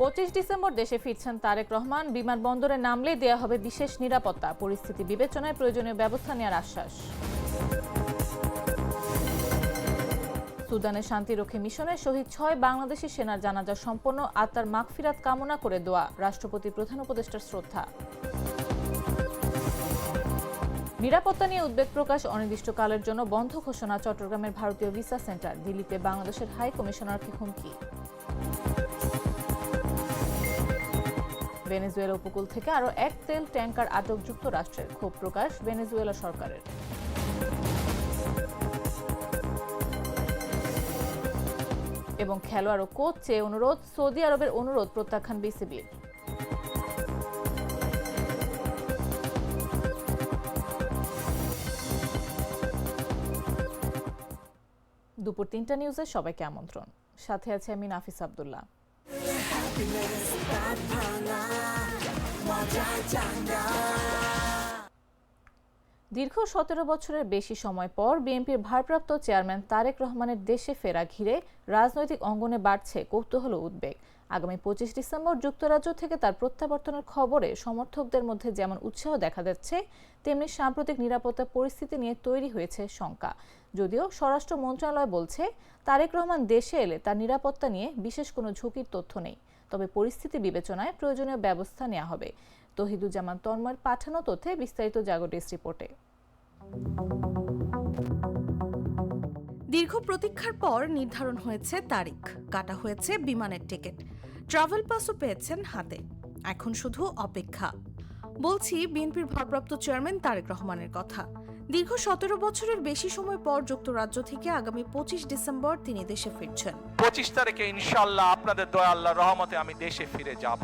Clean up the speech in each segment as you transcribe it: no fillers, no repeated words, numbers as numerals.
25 December দেশে ফিরছেন তারেক রহমান। বিমানবন্দরে নামলেই দেয়া হবে বিশেষ নিরাপত্তা। পরিস্থিতি বিবেচনায় প্রয়োজনীয় ব্যবস্থা নেওয়ার আশ্বাস। সুদানের শান্তিরক্ষী মিশনে শহীদ 6 বাংলাদেশি সেনার জানাজা সম্পন্ন। আত্মার মাগফিরাত কামনা করে দোয়া। রাষ্ট্রপতি প্রধান উপদেষ্টার শ্রদ্ধা। নিরাপত্তা নিয়ে উদ্বেগ প্রকাশ। অনির্দিষ্টকালের জন্য বন্ধ ঘোষণা চট্টগ্রামের ভারতীয় ভিসা সেন্টার। দিল্লিতে বাংলাদেশের হাই কমিশনারকে হুমকি। ভেনেজুয়েলা উপকূল থেকে আরও এক তেল ট্যাংকার আটক যুক্তরাষ্ট্রের। ক্ষোভ প্রকাশ ভেনেজুয়েলা সরকারের। এবং খেলোয়াড় ও কোচ চেয়ে অনুরোধ। সৌদি আরবের অনুরোধ প্রত্যাখ্যান বিসিবির। দুপুর 3টা নিউজে সবাইকে আমন্ত্রণ। সাথে আছে আমি নাফিস আব্দুল্লাহ। দীর্ঘ 17 বছরের বেশি সময় পর বিএনপির ভারপ্রাপ্ত চেয়ারম্যান তারেক রহমানের দেশে ফেরা ঘিরে রাজনৈতিক অঙ্গনে বাড়ছে কৌতূহল ও উদ্বেগ। আগামী 25 ডিসেম্বর যুক্তরাজ্য থেকে তার প্রত্যাবর্তনের খবরে সমর্থকদের মধ্যে যেমন উৎসাহ দেখা যাচ্ছে, তেমনি সাম্প্রতিক নিরাপত্তা পরিস্থিতি নিয়ে তৈরি হয়েছে শঙ্কা। যদিও স্বরাষ্ট্র মন্ত্রণালয় বলছে, তারেক রহমান দেশে এলে তার নিরাপত্তা নিয়ে বিশেষ কোনো ঝুঁকির তথ্য নেই। তবে পরিস্থিতি বিবেচনায় প্রয়োজনীয় ব্যবস্থা নেওয়া হবে। তহিদুজ্জামান তন্ময়ের পাঠানো তথ্যে বিস্তারিত জাগো ডেস্ক রিপোর্টে। দীর্ঘ প্রতীক্ষার পর নির্ধারণ হয়েছে তারিখ, কাটা হয়েছে বিমানের টিকিট, ট্রাভেল পাসও পেয়েছেন হাতে। এখন শুধু অপেক্ষা। বলছি বিএনপির ভারপ্রাপ্ত চেয়ারম্যান তারেক রহমানের কথা। দীর্ঘ 17 বছরের বেশি সময় পর যুক্তরাজ্য থেকে আগামী 25 ডিসেম্বর তিনি দেশে ফিরছেন। 25 তারিখে ইনশাআল্লাহ আপনাদের দয়া আল্লাহর রহমতে আমি দেশে ফিরে যাব।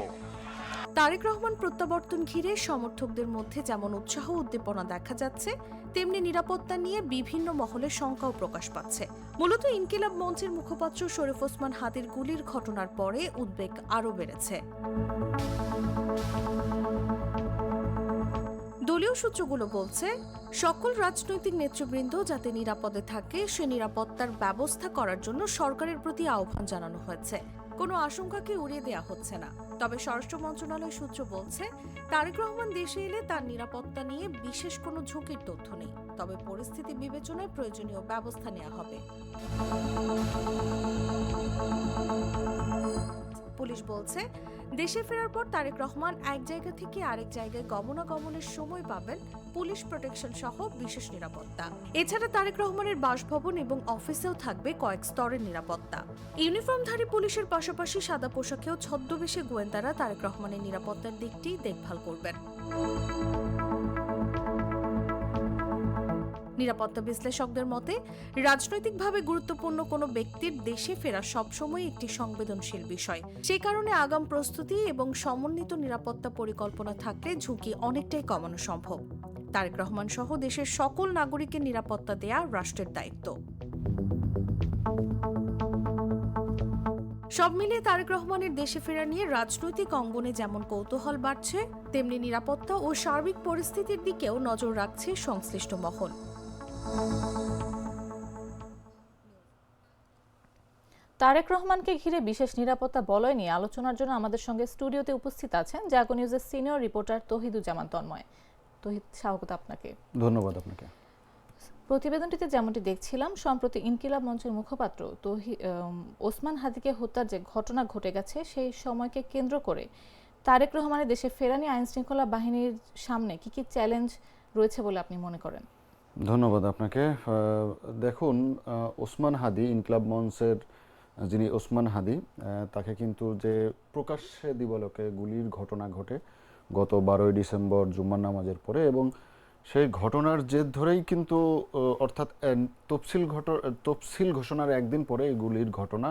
তারেক রহমান প্রত্যাবর্তন ঘিরে সমর্থকদের মধ্যে যেমন উৎসাহ উদ্দীপনা দেখা যাচ্ছে, তেমনি নিরাপত্তা নিয়ে বিভিন্ন মহলে শঙ্কাও প্রকাশ পাচ্ছে। মূলত ইনকিলাব মঞ্চের মুখপাত্র শরীফ ওসমান হাদির গুলির ঘটনার পরে উদ্বেগ আরও বেড়েছে। দলীয় সূত্রগুলো বলছে, সকল রাজনৈতিক নেতৃবৃন্দ যাতে নিরাপদে থাকে সে নিরাপত্তার ব্যবস্থা করার জন্য সরকারের প্রতি আহ্বান জানানো হয়েছে। কোনো আশঙ্কাকে উড়িয়ে দেওয়া হচ্ছে না। তবে স্বরাষ্ট্র মন্ত্রণালয় সূত্র বলছে, তারেক রহমান দেশে এলে তার নিরাপত্তা নিয়ে বিশেষ কোনো ঝুঁকির তথ্য নেই। তবে পরিস্থিতি বিবেচনায় প্রয়োজনীয় ব্যবস্থা নেওয়া হবে। পুলিশ বলছে, দেশে ফেরার পর তারেক রহমান এক জায়গা থেকে আরেক জায়গায় গমনাগমনের সময় পাবেন পুলিশ প্রোটেকশন সহ বিশেষ নিরাপত্তা। এছাড়া তারেক রহমানের বাসভবন এবং অফিসেও থাকবে কয়েক স্তরের নিরাপত্তা। ইউনিফর্মধারী পুলিশের পাশাপাশি সাদা পোশাকেও ছদ্মবেশে গোয়েন্দারা তারেক রহমানের নিরাপত্তার দিকটি দেখভাল করবেন। নিরাপত্তা বিশ্লেষকদের মতে, রাজনৈতিকভাবে গুরুত্বপূর্ণ কোনো ব্যক্তির দেশে ফেরা সবসময় একটি সংবেদনশীল বিষয়। সে কারণে আগাম প্রস্তুতি এবং সমন্বিত নিরাপত্তা পরিকল্পনা থাকলে ঝুঁকি অনেকটাই কমানো সম্ভব। তারেক রহমান সহ দেশের সকল নাগরিকের নিরাপত্তা দেয়া রাষ্ট্রের দায়িত্ব। সব মিলিয়ে তারেক রহমানের দেশে ফেরা নিয়ে রাজনৈতিক অঙ্গনে যেমন কৌতূহল বাড়ছে, তেমনি নিরাপত্তা ও সার্বিক পরিস্থিতির দিকেও নজর রাখছে সংশ্লিষ্ট মহল। তারেক রহমানকে ঘিরে বিশেষ নিরাপত্তা বলয় নিয়ে আলোচনার জন্য আমাদের সঙ্গে স্টুডিওতে উপস্থিত আছেন জাগো নিউজের সিনিয়র রিপোর্টার তহিদুজ্জামান তন্ময়। তহিদ, স্বাগত আপনাকে। ধন্যবাদ আপনাকে। প্রতিবেদনটিতে যেমনটি দেখছিলাম, সম্প্রতি ইনকিলাব মঞ্চের মুখপাত্র ওসমান হাদিকে হত্যার যে ঘটনা ঘটে গেছে সেই সময়কে কেন্দ্র করে তারেক রহমানের দেশে ফেরা নিয়ে আইন শৃঙ্খলা বাহিনীর সামনে কি কি চ্যালেঞ্জ রয়েছে বলে আপনি মনে করেন? ধন্যবাদ আপনাকে। দেখুন, ওসমান হাদি, ইনকিলাব মঞ্চের যিনি ওসমান হাদি, তাকে কিন্তু যে প্রকাশ্যে দিবালোকে গুলির ঘটনা ঘটে গত 12ই ডিসেম্বর জুম্মার নামাজের পরে, এবং সেই ঘটনার জের ধরেই কিন্তু অর্থাৎ তফসিল ঘোষণার একদিন পরে এই গুলির ঘটনা,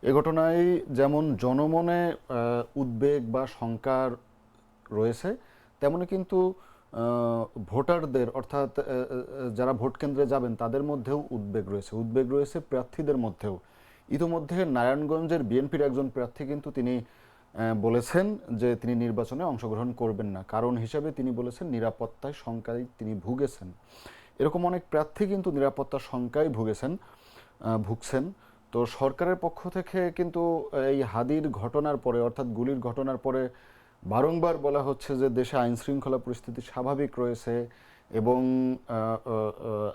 এ ঘটনায় যেমন জনমনে উদ্বেগ বা শঙ্কা রয়েছে, তেমনি কিন্তু ভোটারদের অর্থাৎ যারা ভোট কেন্দ্রে যাবেন তাদের মধ্যেও উদ্বেগ রয়েছে প্রার্থীদের মধ্যেও। ইতিমধ্যে নারায়ণগঞ্জের বিএনপির একজন প্রার্থী কিন্তু তিনি বলেছেন যে তিনি নির্বাচনে অংশগ্রহণ করবেন না। কারণ হিসাবে তিনি বলেছেন নিরাপত্তায় শঙ্কায় তিনি ভুগেছেন। এরকম অনেক প্রার্থী কিন্তু নিরাপত্তার শঙ্কায় ভুগছেন। তো সরকারের পক্ষ থেকে কিন্তু এই হাদির ঘটনার পরে অর্থাৎ গুলির ঘটনার পরে বারংবার বলা হচ্ছে যে দেশে আইন শৃঙ্খলা পরিস্থিতি স্বাভাবিক রয়েছে এবং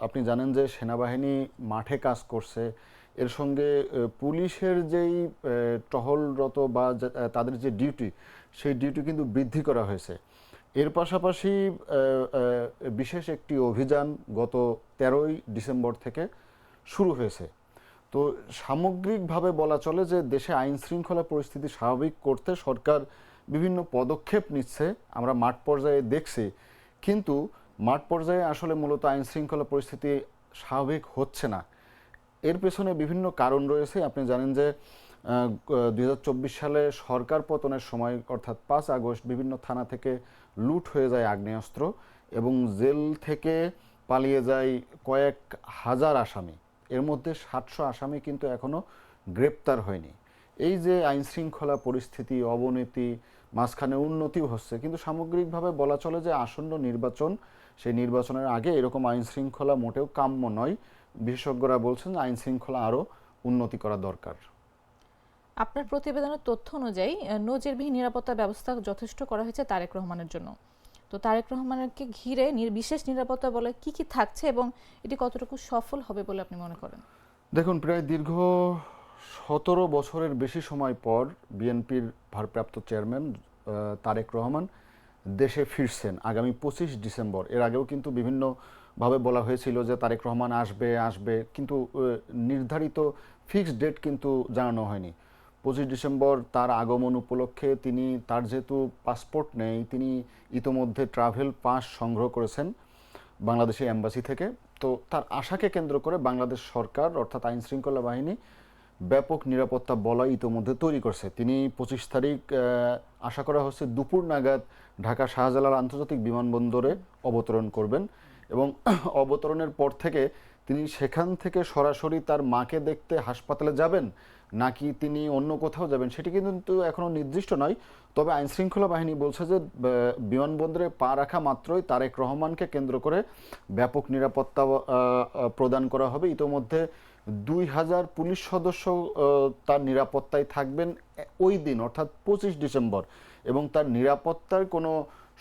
আপনি জানেন যে সেনাবাহিনী মাঠে কাজ করছে, এর সঙ্গে পুলিশের যেই টহলরত বা তাদের যে ডিউটি সেই ডিউটি কিন্তু বৃদ্ধি করা হয়েছে। এর পাশাপাশি বিশেষ একটি অভিযান গত 13ই ডিসেম্বর থেকে শুরু হয়েছে। তো সামগ্রিকভাবে বলা চলে যে দেশে আইন শৃঙ্খলা পরিস্থিতি স্বাভাবিক করতে সরকার বিভিন্ন পদক্ষেপ নিচ্ছে, আমরা মাঠ পর্যায়ে দেখছি, কিন্তু মাঠ পর্যায়ে আসলে মূলত আইন শৃঙ্খলা পরিস্থিতি স্বাভাবিক হচ্ছে না। এর পেছনে বিভিন্ন কারণ রয়েছে। আপনি জানেন যে 2024 সালে সরকার পতনের সময় অর্থাৎ 5 আগস্ট বিভিন্ন থানা থেকে লুট হয়ে যায় আগ্নেয়াস্ত্র এবং জেল থেকে পালিয়ে যায় কয়েক হাজার আসামি, এর মধ্যে 700 আসামি কিন্তু এখনো গ্রেপ্তার হয়নি। এই যে আইন শৃঙ্খলা পরিস্থিতি অবনতি, মাঝখানে উন্নতিও হচ্ছে, কিন্তু সামগ্রিকভাবে বলা চলে যে আসন্ন নির্বাচন, সেই নির্বাচনের আগে এরকম আইন শৃঙ্খলা মোটেও কাম্য নয়। বিশেষজ্ঞরা বলছেন আইন শৃঙ্খলা আরও উন্নতি করা দরকার। আপনার প্রতিবেদনের তথ্য অনুযায়ী নজিরবিহীন নিরাপত্তা ব্যবস্থা যথেষ্ট করা হয়েছে তারেক রহমানের জন্য। তো তারেক রহমানকে ঘিরে বিশেষ নিরাপত্তা বলে কি কি থাকছে এবং এটি কতটুকু সফল হবে বলে আপনি মনে করেন? দেখুন, প্রায় দীর্ঘ 17 বছরের বেশি সময় পর বিএনপির ভারপ্রাপ্ত চেয়ারম্যান তারেক রহমান দেশে ফিরছেন আগামী 25 ডিসেম্বর। এর আগেও কিন্তু বিভিন্নভাবে বলা হয়েছিল যে তারেক রহমান আসবে, কিন্তু নির্ধারিত ফিক্সড ডেট কিন্তু জানানো হয়নি। 25 ডিসেম্বর তার আগমন উপলক্ষে তার যেহেতু পাসপোর্ট নেই, তিনি ইতোমধ্যে ট্রাভেল পাস সংগ্রহ করেছেন বাংলাদেশি এম্বাসি থেকে। তো তার আশাকে কেন্দ্র করে বাংলাদেশ সরকার অর্থাৎ আইন শৃঙ্খলা বাহিনী ব্যাপক নিরাপত্তা বলয় ইতোমধ্যে তৈরি করছে। তিনি 25 তারিখ আশা করা হচ্ছে দুপুর নাগাদ ঢাকা শাহজালাল আন্তর্জাতিক বিমানবন্দরে অবতরণ করবেন এবং অবতরণের পর থেকে তিনি সেখান থেকে সরাসরি তার মাকে দেখতে হাসপাতালে যাবেন নাকি তিনি অন্য কোথাও যাবেন সেটি কিন্তু এখনও নির্দিষ্ট নয়। তবে আইনশৃঙ্খলা বাহিনী বলছে যে বিমানবন্দরে পা রাখা মাত্রই তারেক রহমানকে কেন্দ্র করে ব্যাপক নিরাপত্তা প্রদান করা হবে। ইতোমধ্যে 2000 পুলিশ সদস্য তার নিরাপত্তায় থাকবেন ওই দিন অর্থাৎ 25 ডিসেম্বর, এবং তার নিরাপত্তার কোনো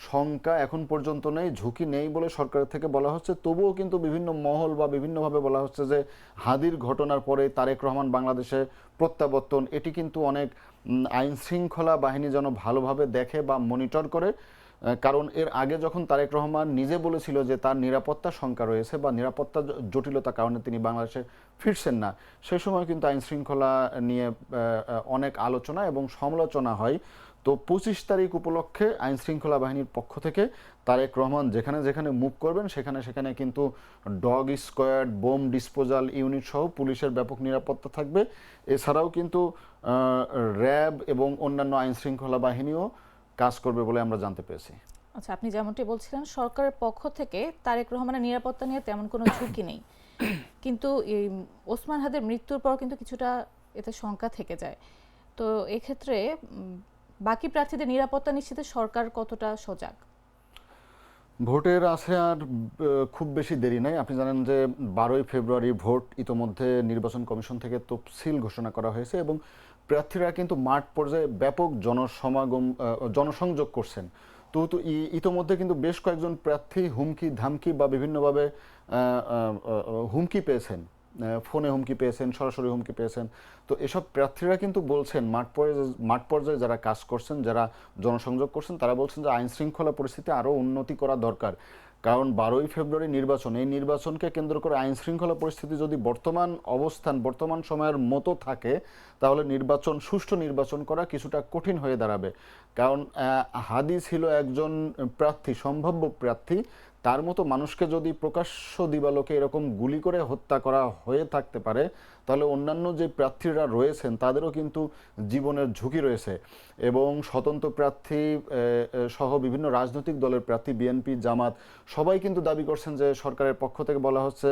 শঙ্কা এখন পর্যন্ত নেই, ঝুঁকি নেই বলে সরকারের থেকে বলা হচ্ছে। তবুও কিন্তু বিভিন্ন মহল বা বিভিন্নভাবে বলা হচ্ছে যে হাদির ঘটনার পরে তারেক রহমান বাংলাদেশে প্রত্যাবর্তন, এটি কিন্তু অনেক আইন শৃঙ্খলা বাহিনী যেন ভালোভাবে দেখে বা মনিটর করে। কারণ এর আগে যখন তারেক রহমান নিজে বলেছিল যে তার নিরাপত্তা শঙ্কা রয়েছে বা নিরাপত্তা জটিলতার কারণে তিনি বাংলাদেশে ফিরছেন না, সেই সময় কিন্তু আইন শৃঙ্খলা নিয়ে অনেক আলোচনা এবং সমালোচনা হয়। তো 25 তারিখ উপলক্ষে আইন শৃঙ্খলা বাহিনীর পক্ষ থেকে তারেক রহমান যেখানে যেখানে মুভ করবেন সেখানে সেখানে কিন্তু dog squad, bomb disposal unit সহ পুলিশের ব্যাপক নিরাপত্তা থাকবে। এছাড়াও কিন্তু র্যাব এবং অন্যান্য আইন শৃঙ্খলা বাহিনীও কাজ করবে বলে আমরা জানতে পেরেছি। আচ্ছা, আপনি যেমনটি বলছিলেন সরকারের পক্ষ থেকে তারেক রহমানের নিরাপত্তা নিয়ে তেমন কোনো ঝুঁকি নেই, কিন্তু এই ওসমান হাদির মৃত্যুর পর কিন্তু কিছুটা এতে শঙ্কা থেকে যায়। তো এক্ষেত্রে বাকি প্রার্থীদের নিরাপত্তা নিশ্চিতে সরকার কতটা সজাগ? ভোটের আছে আর খুব বেশি দেরি নাই। আপনি জানেন যে 12ই ফেব্রুয়ারি ভোট ইতোমধ্যে নির্বাচন কমিশন থেকে তফসিল ঘোষণা করা হয়েছে এবং প্রার্থীরা কিন্তু মাঠ পর্যায়ে ব্যাপক জনসংযোগ করছেন। তো ইতোমধ্যে কিন্তু বেশ কয়েকজন প্রার্থী হুমকি ধামকি বা বিভিন্নভাবে হুমকি পেয়েছেন, ফোনে হুমকি পেয়েছেন, সরাসরি হুমকি পেয়েছেন। তো এসব প্রার্থীরা কিন্তু বলছেন মাঠ পর্যায়ে যারা কাজ করছেন, যারা জনসংযোগ করছেন, তারা বলছেন যে আইন শৃঙ্খলা পরিস্থিতি আরও উন্নতি করা দরকার। কারণ 12ই ফেব্রুয়ারি নির্বাচন, এই নির্বাচনকে কেন্দ্র করে আইন শৃঙ্খলা পরিস্থিতি যদি বর্তমান সময়ের মতো থাকে তাহলে সুষ্ঠু নির্বাচন করা কিছুটা কঠিন হয়ে দাঁড়াবে। কারণ হাদি ছিল একজন প্রার্থী, সম্ভাব্য প্রার্থী, তার মতো মানুষকে যদি প্রকাশ্য দিবালোকে এরকম গুলি করে হত্যা করা হয়ে থাকতে পারে তাহলে অন্যান্য যে প্রার্থীরা রয়েছেন তাদেরও কিন্তু জীবনের ঝুঁকি রয়েছে। এবং স্বতন্ত্র প্রার্থী সহ বিভিন্ন রাজনৈতিক দলের প্রার্থী, বিএনপি, জামাত, সবাই কিন্তু দাবি করছেন যে সরকারের পক্ষ থেকে বলা হচ্ছে,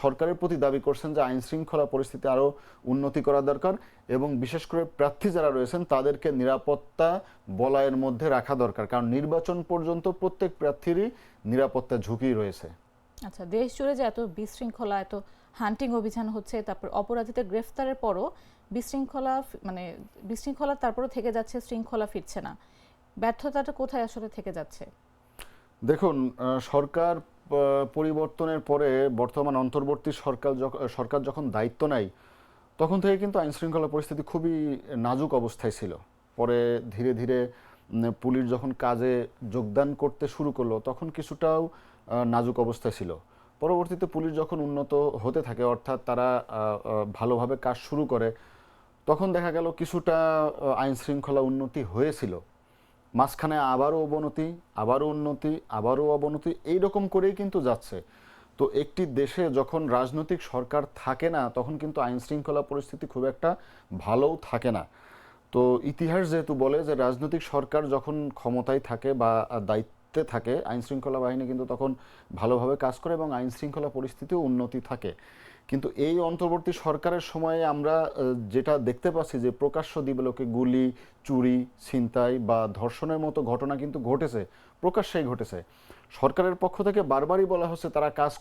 সরকারের প্রতি দাবি করছেন যে আইন শৃঙ্খলা পরিস্থিতি আরও উন্নতি করা দরকার এবং বিশেষ করে প্রার্থী যারা রয়েছেন তাদেরকে নিরাপত্তা বলয়ের মধ্যে রাখা দরকার। কারণ নির্বাচন পর্যন্ত প্রত্যেক প্রার্থীরই নিরাপত্তা ঝুঁকি রয়েছে। আচ্ছা, দেশ জুড়ে যে এত বিশৃঙ্খলা, এত হান্টিং অভিযান হচ্ছে, তারপর অপরাধীদের গ্রেফতারের পরও বিশৃঙ্খলা তারপরও থেকে যাচ্ছে, শৃঙ্খলা ফিরছে না। ব্যর্থতাটা কোথায় আসলে থেকে যাচ্ছে? দেখুন, সরকার পরিবর্তনের পরে বর্তমান অন্তর্বর্তী সরকার যখন দায়িত্ব নেয় তখন থেকে কিন্তু আইন শৃঙ্খলা পরিস্থিতি খুবই নাজুক অবস্থায় ছিল। পরে ধীরে ধীরে পুলিশ যখন কাজে যোগদান করতে শুরু করলো তখন কিছুটাও নাজুক অবস্থায় ছিল। পরবর্তীতে পুলিশ যখন উন্নত হতে থাকে, অর্থাৎ তারা ভালোভাবে কাজ শুরু করে, তখন দেখা গেল কিছুটা আইন শৃঙ্খলা উন্নতি হয়েছিল। মাঝখানে আবারও অবনতি, আবারও উন্নতি, আবারও অবনতি, এইরকম করেই কিন্তু যাচ্ছে। তো একটি দেশে যখন রাজনৈতিক সরকার থাকে না তখন কিন্তু আইন শৃঙ্খলা পরিস্থিতি খুব একটা ভালোও থাকে না। তো ইতিহাস যেহেতু বলে যে রাজনৈতিক সরকার যখন ক্ষমতায় থাকে বা দায়িত্বে থাকে, আইন শৃঙ্খলা বাহিনী কিন্তু তখন ভালোভাবে কাজ করে এবং আইন শৃঙ্খলা পরিস্থিতিও উন্নতি থাকে। কিন্তু এই অন্তর্বর্তী সরকারের সময়ে আমরা যেটা দেখতে পাচ্ছি যে প্রকাশ্য দিবালোকে গুলি, চুরি, ছিনতাই বা ধর্ষণের মতো ঘটনা কিন্তু ঘটেছে, প্রকাশ্যেই ঘটেছে। সরকারের পক্ষ থেকে বারবারই বলা হচ্ছে তারা কাজ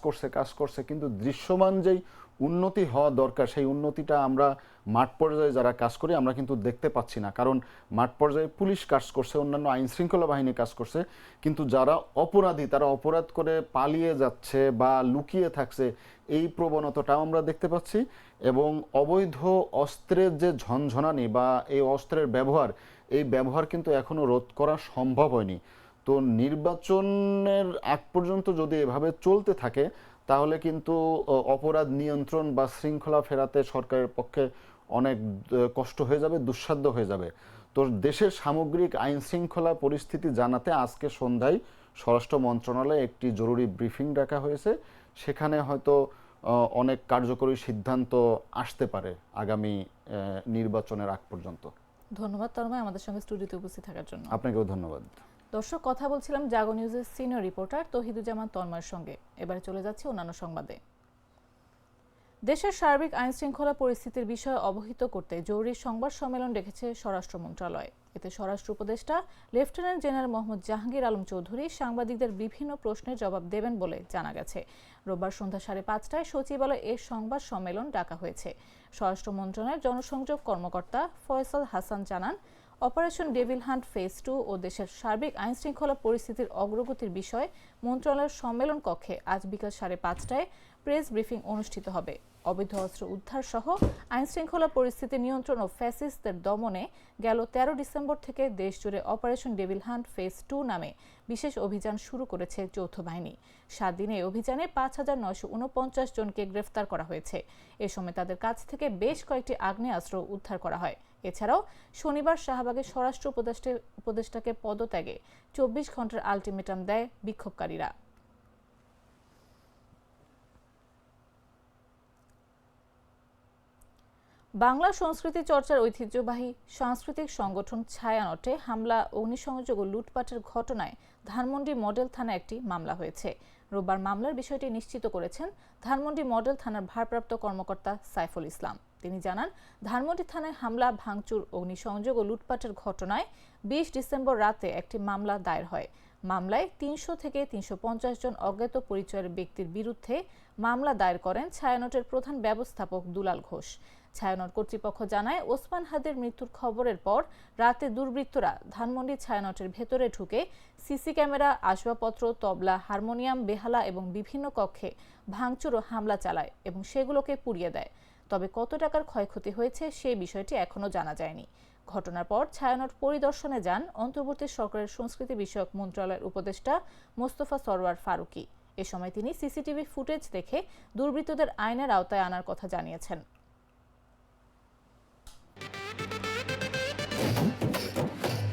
করছে, কিন্তু দৃশ্যমান যেই উন্নতি হওয়া দরকার সেই উন্নতিটা আমরা মাঠ পর্যায়ে যারা কাজ করি আমরা কিন্তু দেখতে পাচ্ছি না। কারণ মাঠ পর্যায়ে পুলিশ কাজ করছে, অন্যান্য আইন শৃঙ্খলা বাহিনী কাজ করছে, কিন্তু যারা অপরাধী তারা অপরাধ করে পালিয়ে যাচ্ছে বা লুকিয়ে থাকছে, এই প্রবণতাটাও আমরা দেখতে পাচ্ছি। এবং অবৈধ অস্ত্রের যে ঝনঝনানি বা এই অস্ত্রের ব্যবহার, এই ব্যবহার কিন্তু এখনো রোধ করা সম্ভব হয়নি। তো নির্বাচনের আগ পর্যন্ত যদি এভাবে চলতে থাকে তাহলে কিন্তু অপরাধ নিয়ন্ত্রণ বা শৃঙ্খলা ফেরাতে সরকারের পক্ষে অনেক কষ্ট হয়ে যাবে, দুঃসাধ্য হয়ে যাবে। তো দেশের সামগ্রিক আইন শৃঙ্খলা পরিস্থিতি জানাতে আজকে সন্ধ্যায় স্বরাষ্ট্র মন্ত্রণালয়ে একটি জরুরি ব্রিফিং ডাকা হয়েছে। সেখানে হয়তো অনেক কার্যকরী সিদ্ধান্ত আসতে পারে আগামী নির্বাচনের আগ পর্যন্ত। ধন্যবাদ তন্ময় আমাদের সঙ্গে স্টুডিওতে উপস্থিত থাকার জন্য। আপনাকেও ধন্যবাদ। দর্শক, কথা বলছিলাম জাগো নিউজের সিনিয়র রিপোর্টার তৌহিদুজ্জামান তন্ময়ের সঙ্গে। এবারে চলে যাচ্ছি অন্যান্য সংবাদে। দেশের সার্বিক আইন শৃঙ্খলা পরিস্থিতির বিষয়ে অবহিত করতে জরুরি সংবাদ সম্মেলন ডেকেছে স্বরাষ্ট্র মন্ত্রণালয়। এতে স্বরাষ্ট্র উপদেষ্টা লেফটেন্যান্ট জেনারেল মোহাম্মদ জাহাঙ্গীর আলম চৌধুরী সাংবাদিকদের বিভিন্ন প্রশ্নের জবাব দেবেন বলে জানা গেছে। রোববার সন্ধ্যা 5:30টায় সচিবালয়ে এ সংবাদ সম্মেলন ডাকা হয়েছে। স্বরাষ্ট্র মন্ত্রণালয়ের জনসংযোগ কর্মকর্তা ফয়সাল হাসান জানান, অপারেশন ডেভিল হান্ট ফেজ 2 ও দেশের সার্বিক আইন শৃঙ্খলা পরিস্থিতির অগ্রগতির বিষয়ে মন্ত্রণালয়ের সম্মেলন কক্ষে আজ বিকাল 5:30টায় প্রেস ব্রিফিং অনুষ্ঠিত হবে। অবৈধ অস্ত্র উদ্ধার সহ আইন শৃঙ্খলা পরিস্থিতি নিয়ন্ত্রণ ও ফ্যাসিস্টদের দমনে গেল 13 ডিসেম্বর থেকে দেশজুড়ে অপারেশন ডেভিল হান্ট ফেজ 2 নামে বিশেষ অভিযান শুরু করেছে যৌথ বাহিনী। 7 দিনে অভিযানে 5,949 জনকে গ্রেফতার করা হয়েছে। এ সময় তাদের কাছ থেকে বেশ কয়েকটি আগ্নেয়াস্ত্র উদ্ধার করা হয়। এছাড়াও শনিবার শাহবাগে স্বরাষ্ট্র উপদেষ্টাকে পদত্যাগে 24 ঘন্টার আলটিমেটাম দেয় বিক্ষোভকারীরা। বাংলা সংস্কৃতি চর্চার ঐতিহ্যবাহী সাংস্কৃতিক সংগঠন ছায়ানটে হামলা, অগ্নিসংযোগ ও লুটপাটের ঘটনায় ধানমন্ডি মডেল থানায় একটি মামলা হয়েছে। রোববার মামলার বিষয়টি নিশ্চিত করেছেন ধানমন্ডি মডেল থানার ভারপ্রাপ্ত কর্মকর্তা সাইফুল ইসলাম। তিনি জানান, ধানমন্ডি থানায় হামলা, ভাঙচুর, অগ্নিসংযোগ ও লুটপাটের ঘটনায় 20 ডিসেম্বর রাতে একটি মামলা দায়ের হয়। মামলায় 300 থেকে 350 জন অজ্ঞাত পরিচয়ের ব্যক্তির বিরুদ্ধে মামলা দায়ের করেন ছায়ানটের প্রধান ব্যবস্থাপক দুলাল ঘোষ। ছায়ানট কর্তৃপক্ষ জানায়, ওসমান হাদির মৃত্যুর খবরের পর রাতে দুর্বৃত্তরা ধানমন্ডি ছায়ানটের ভেতরে ঢুকে সিসি ক্যামেরা, আসবাবপত্র, তবলা, হারমোনিয়াম, বেহালা এবং বিভিন্ন কক্ষে ভাঙচুর ও হামলা চালায় এবং সেগুলোকে পুড়িয়ে দেয়। তবে কত টাকার ক্ষয়ক্ষতি হয়েছে সেই বিষয়টি এখনো জানা যায়নি। ঘটনার পর ছায়ানট পরিদর্শনে যান অন্তর্বর্তী সরকারের সংস্কৃতি বিষয়ক মন্ত্রণালয়ের উপদেষ্টা মোস্তফা সরওয়ার ফারুকী। এ সময় তিনি সিসিটিভি ফুটেজ দেখে দুর্বৃত্তদের আইনের আওতায় আনার কথা জানিয়েছেন।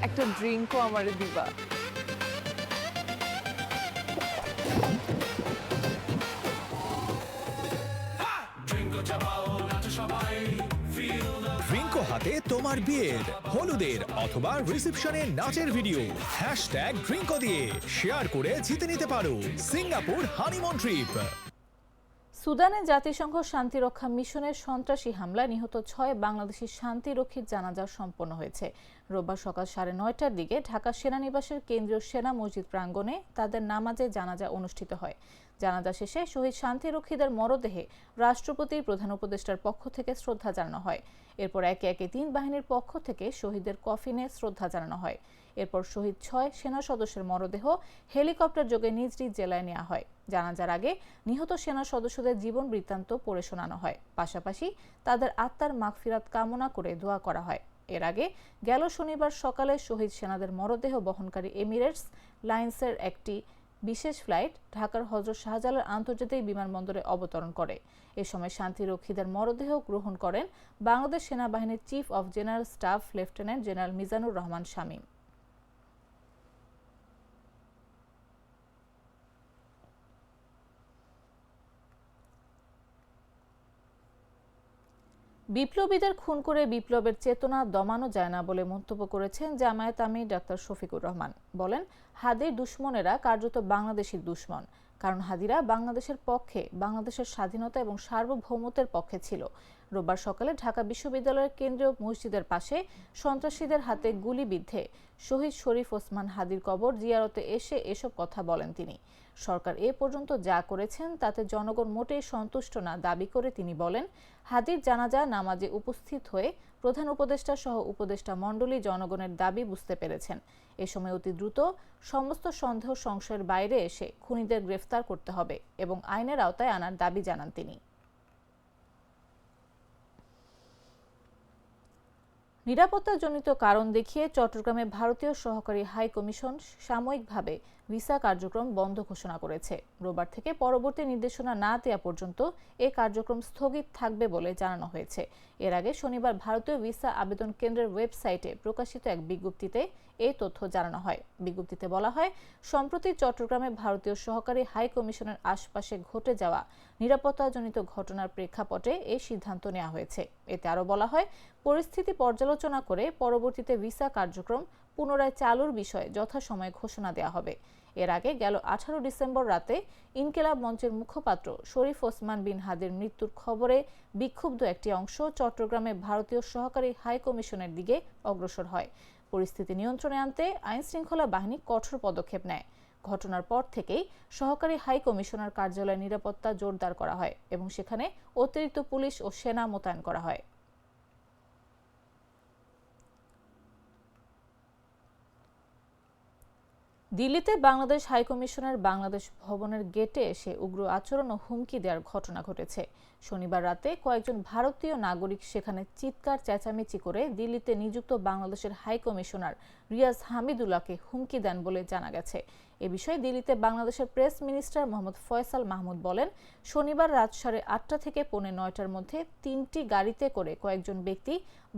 একটা ড্রিঙ্কও আমারে দিবা? ড্রিঙ্কো হাতে তোমার বিয়ের, হলুদের অথবা রিসেপশনের নাচের ভিডিও #ড্রিঙ্কো দিয়ে শেয়ার করে জিতে নিতে পারো সিঙ্গাপুর হানিমুন ট্রিপ। সুদানে জাতিসংঘ শান্তিরক্ষা মিশনের সন্ত্রাসী হামলায় নিহত 6 বাংলাদেশি শান্তিরক্ষীর জানাজা সম্পন্ন হয়েছে। রোববার সকাল 9:30টার দিকে ঢাকা সেনানিবাসের কেন্দ্রীয় সেনা মসজিদ প্রাঙ্গণে তাদের নামাজে জানাজা অনুষ্ঠিত হয়। জানাজা শেষে শহীদ শান্তিরক্ষীদের মরদেহে রাষ্ট্রপতির প্রধান উপদেষ্টার পক্ষ থেকে শ্রদ্ধা জানানো হয়। এরপর একে একে 3 বাহিনীর পক্ষ থেকে শহীদদের কফিনে শ্রদ্ধা জানানো হয়। এরপর শহীদ 6 সেনা সদস্যের মরদেহ হেলিকপ্টার যোগে নিজ নিজ জেলায় নেওয়া হয়। জানাজার আগে নিহত সেনা সদস্যদের জীবন বৃত্তান্ত পড়ে শোনানো হয়। পাশাপাশি তাদের আত্মার মাগফিরাত কামনা করে দোয়া করা হয়। এর আগে গেল শনিবার সকালে শহীদ সেনাদের মরদেহ বহনকারী এমিরেটস লাইন্সের একটি বিশেষ ফ্লাইট ঢাকার হযরত শাহজালাল আন্তর্জাতিক বিমানবন্দরে অবতরণ করে। এ সময় শান্তিরক্ষীদের মরদেহ গ্রহণ করেন বাংলাদেশ সেনাবাহিনীর chief of general staff lieutenant general Mizanur Rahman Shamim. বিপ্লবীদের খুন করে বিপ্লবের চেতনা দমানো যায় না বলে মন্তব্য করেছেন জামায়াত আমির ডাক্তার শফিকুর রহমান। বলেন, হাদির দুশ্মনেরা কার্যত বাংলাদেশের দুশ্মন, কারণ হাদিরা বাংলাদেশের পক্ষে, বাংলাদেশের স্বাধীনতা এবং সার্বভৌমত্বের পক্ষে ছিল। রোববার সকালে ঢাকা বিশ্ববিদ্যালয়ের কেন্দ্রীয় মসজিদের পাশে সন্ত্রাসীদের হাতে গুলিবিদ্ধে শহীদ শরীফ ওসমান হাদির কবর জিয়ারতে এসে এসব কথা বলেন তিনি। সরকার এ পর্যন্ত যা করেছেন তাতে জনগণ মোটেই সন্তুষ্ট না দাবি করে তিনি বলেন, হাদির জানাজা নামাজে উপস্থিত হয়ে প্রধান উপদেষ্টা সহ উপদেষ্টা মণ্ডলী জনগণের দাবি বুঝতে পেরেছেন। এ সময় অতি দ্রুত সমস্ত সন্দেহ সংশয়ের বাইরে এসে খুনিদের গ্রেফতার করতে হবে এবং আইনের আওতায় আনার দাবি জানান তিনি। নিরাপত্তাজনিত কারণ দেখিয়ে চট্টগ্রামে ভারতীয় সহকারী হাই কমিশন সাময়িকভাবে ভিসা কার্যক্রম বন্ধ ঘোষণা করেছে। রোববার থেকে পরবর্তী নির্দেশনা না দেওয়া পর্যন্ত এ কার্যক্রম স্থগিত থাকবে বলে জানানো হয়েছে। এর আগে শনিবার ভারতীয় ভিসা আবেদন কেন্দ্রের ওয়েবসাইটে প্রকাশিত এক বিজ্ঞপ্তিতে এই তথ্য জানানো হয়। বিজ্ঞপ্তিতে বলা হয়, সম্প্রতি চট্টগ্রামে ভারতীয় সহকারী হাই কমিশনের আশপাশে ঘটে যাওয়া নিরাপত্তাজনিত ঘটনার প্রেক্ষাপটে এই সিদ্ধান্ত নেওয়া হয়েছে। এতে আরও বলা হয়, পরিস্থিতি পর্যালোচনা করে পরবর্তীতে ভিসা কার্যক্রম পুনরায় চালুর বিষয়ে যথাসময়ে ঘোষণা দেওয়া হবে। এর আগে গেল 18 ডিসেম্বর রাতে ইনকিলাব মঞ্চের মুখপাত্র শরীফ ওসমান বিন হাদির মৃত্যুর খবরে বিক্ষুব্ধ একটি অংশ চট্টগ্রামে ভারতীয় সহকারী হাই কমিশনের দিকে অগ্রসর হয়। পরিস্থিতি নিয়ন্ত্রণে আনতে আইনশৃঙ্খলা বাহিনী কঠোর পদক্ষেপ নেয়। ঘটনার পর থেকেই সহকারী হাই কমিশনার কার্যালয়ের নিরাপত্তা জোরদার করা হয় এবং সেখানে অতিরিক্ত পুলিশ ও সেনা মোতায়েন করা হয়। দিল্লিতে বাংলাদেশ হাইকমিশনের বাংলাদেশ ভবনের গেটে এসে উগ্র আচরণ ও হুমকি দেওয়ার ঘটনা ঘটেছে। শনিবার রাতে কয়েকজন ভারতীয় নাগরিক সেখানে চিৎকার চেঁচামেচি করে দিল্লিতে নিযুক্ত বাংলাদেশের হাইকমিশনার রিয়াজ হামিদুল্লাহকে হুমকি দেন বলে জানা গেছে। এ বিষয়ে দিল্লিতে বাংলাদেশের প্রেস মিনিস্টার মোহাম্মদ ফয়সাল মাহমুদ বলেন, শনিবার রাত 8:30 থেকে 9:45-র মধ্যে 3টি গাড়িতে করে কয়েকজন ব্যক্তি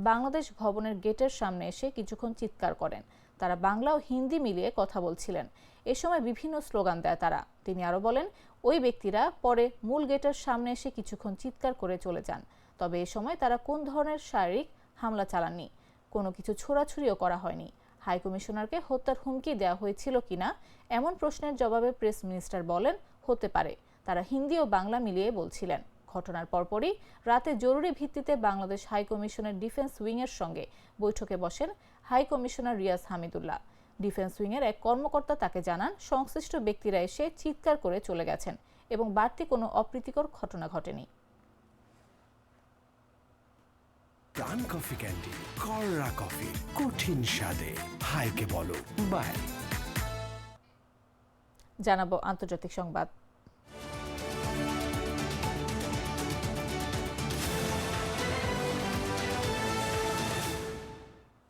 বাংলাদেশ ভবনের গেটের সামনে এসে কিছুক্ষণ চিৎকার করেন। তারা বাংলা ও হিন্দি মিলিয়ে কথা বলছিলেন। এ সময় বিভিন্ন স্লোগান দেয় তারা। তিনি আরও বলেন, ওই ব্যক্তিরা পরে মূল গেটের সামনে এসে কিছুক্ষণ চিৎকার করে চলে যান। তবে এ সময় তারা কোন ধরনের শারীরিক হামলা চালাননি, কোনো কিছু ছোড়াছুড়িও করা হয়নি। হাইকমিশনারকে হত্যার হুমকি দেওয়া হয়েছিল কিনা এমন প্রশ্নের জবাবে প্রেস মিনিস্টার বলেন, হতে পারে। তারা হিন্দি ও বাংলা মিলিয়ে বলছিলেন। ঘটনার পরপরই রাতে জরুরি ভিত্তিতে বাংলাদেশ হাইকমিশনের ডিফেন্স উইংয়ের সঙ্গে বৈঠকে বসেন high commissioner Riaz Hamidullah. Defence উইংয়ের এক কর্মকর্তা তাকে জানান, সংশ্লিষ্ট ব্যক্তিরা এসে চিৎকার করে চলে গেছেন এবং বাড়তি কোনো অপ্রীতিকর ঘটনা ঘটেনি। প্রাণ কফি ক্যান্ডি, কররা কফি, কঠিন স্বাদে। হাইকে বলো বাই। জানাবো আন্তর্জাতিক সংবাদ।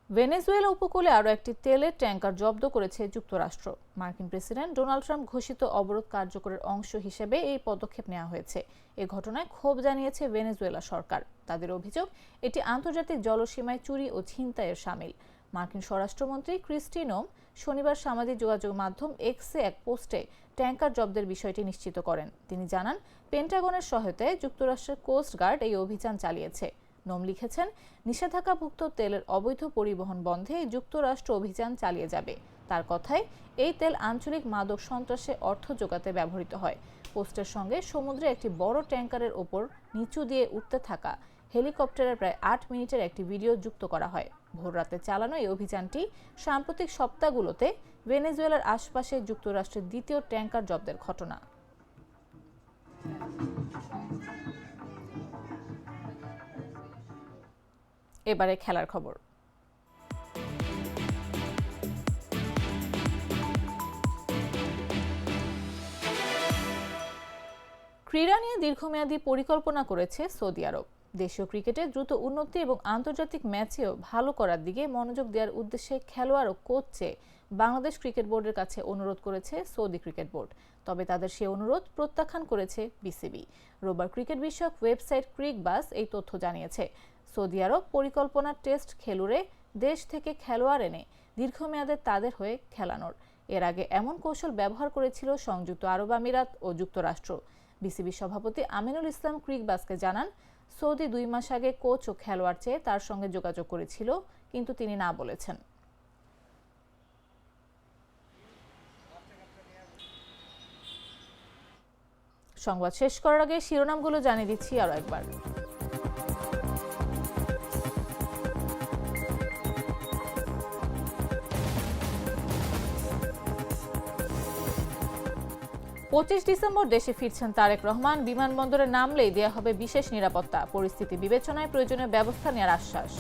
ভেনেজুয়েলা উপকূলে আরও একটি তেলের ট্যাঙ্কার জব্দ করেছে যুক্তরাষ্ট্র। মার্কিন প্রেসিডেন্ট ডোনাল্ড ট্রাম্প ঘোষিত অবরোধ কার্যকরের অংশ হিসেবে এই পদক্ষেপ নেওয়া হয়েছে। এ ঘটনায় ক্ষোভ জানিয়েছে ভেনেজুয়েলা সরকার। তাদের অভিযোগ, এটি আন্তর্জাতিক জলসীমায় চুরি ও ছিনতাইয়ের শামিল। মার্কিন স্বরাষ্ট্রমন্ত্রী ক্রিস্টি নোম শনিবার সামাজিক যোগাযোগ মাধ্যম এক্সে এক পোস্টে ট্যাঙ্কার জব্দের বিষয়টি নিশ্চিত করেন। তিনি জানান, পেন্টাগনের সহায়তায় যুক্তরাষ্ট্রের কোস্ট গার্ড এই অভিযান চালিয়েছে। নোম লিখেছেন, নিষেধাজ্ঞাভুক্ত তেলের অবৈধ পরিবহন বন্ধে যুক্তরাষ্ট্র অভিযান চালিয়ে যাবে। তার কথায়, এই তেল আঞ্চলিক মাদক সন্ত্রাসে অর্থ জোগাতে ব্যবহৃত হয়। পোস্টের সঙ্গে সমুদ্রে একটি বড় ট্যাঙ্কারের ওপর নিচু দিয়ে উঠতে থাকা হেলিকপ্টারের প্রায় 8 মিনিটের একটি ভিডিও যুক্ত করা হয়। ভোররাতে চালানো এই অভিযানটি সাম্প্রতিক সপ্তাহগুলোতে ভেনেজুয়েলার আশপাশে যুক্তরাষ্ট্রের দ্বিতীয় ট্যাঙ্কার জব্দের ঘটনা। এবারে খেলার খবর। ক্রীড়া নিয়ে দীর্ঘমেয়াদী পরিকল্পনা করেছে সৌদি আরব। দেশীয় ক্রিকেটে দ্রুত উন্নতি এবং আন্তর্জাতিক ম্যাচেও ভালো করার দিকে মনোযোগ দেওয়ার উদ্দেশ্যে খেলোয়াড় ও কোচ চেয়ে বাংলাদেশ ক্রিকেট বোর্ডের কাছে অনুরোধ করেছে সৌদি ক্রিকেট বোর্ড। তবে তাদের সেই অনুরোধ প্রত্যাখ্যান করেছে বিসিবি। রোববার ক্রিকেট বিষয়ক ওয়েবসাইট ক্রিকবাস এই তথ্য জানিয়েছে। সৌদি আরব পরিকল্পনা টেস্ট খেলুড়ে দেশ থেকে খেলোয়াড় এনে দীর্ঘমেয়াদে তাদের হয়ে খেলানোর। এর আগে এমন কৌশল ব্যবহার করেছিল সংযুক্ত আরব আমিরাত ও যুক্তরাষ্ট্র। বিসিবি সভাপতি আমিনুল ইসলাম ক্রিকবাসকে জানান, সৌদি 2 মাস আগে কোচ ও খেলোয়াড় চেয়ে তার সঙ্গে যোগাযোগ করেছিল, কিন্তু তিনি না বলেছেন। সংবাদ শেষ করার আগে শিরোনামগুলো জানিয়ে দিচ্ছি আরো একবার। ডিসেম্বর দেশে ফিরছেন তারেক রহমান। বিমানবন্দরে নামলেই দেয়া হবে বিশেষ নিরাপত্তা। পরিস্থিতি বিবেচনায় প্রয়োজনীয় ব্যবস্থা নেওয়ার আশ্বাস।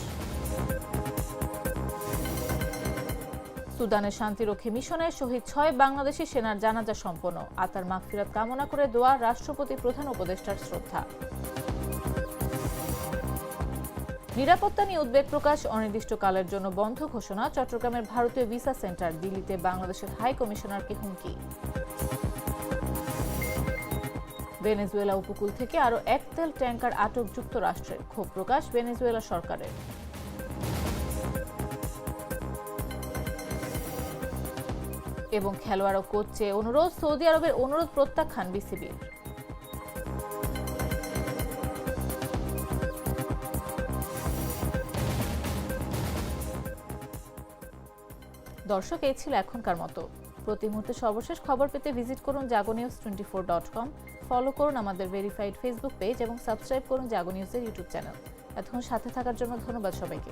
সুদানের শান্তিরক্ষী মিশনে শহীদ 6 বাংলাদেশি সেনার জানাজা সম্পন্ন। আত্মার মাগফিরাত কামনা করে দোয়া, রাষ্ট্রপতি প্রধান উপদেষ্টার শ্রদ্ধা। নিরাপত্তা নিয়ে উদ্বেগ প্রকাশ, অনির্দিষ্টকালের জন্য বন্ধ ঘোষণা। চট্টগ্রামের ভারতীয় ভিসা সেন্টার, দিল্লিতে বাংলাদেশের হাই কমিশনারকে হুমকি। ভেনেজুয়েলা উপকূল থেকে আরো এক তেল ট্যাঙ্কার আটক যুক্তরাষ্ট্রের। ক্ষোভ প্রকাশ ভেনেজুয়েলা সরকারের। এবং খেলোয়াড় ও কোচ চেয়ে অনুরোধ, সৌদি আরবের অনুরোধ প্রত্যাখ্যান বিসিবির। দর্শক, এই ছিল এখনকার মতো। প্রতি মুহূর্তে সর্বশেষ খবর পেতে ভিজিট করুন jagonews24.com, ফলো করুন আমাদের ভেরিফাইড ফেসবুক পেজ এবং সাবস্ক্রাইব করুন জাগো নিউজের ইউটিউব চ্যানেল। এতক্ষণ সাথে থাকার জন্য ধন্যবাদ সবাইকে।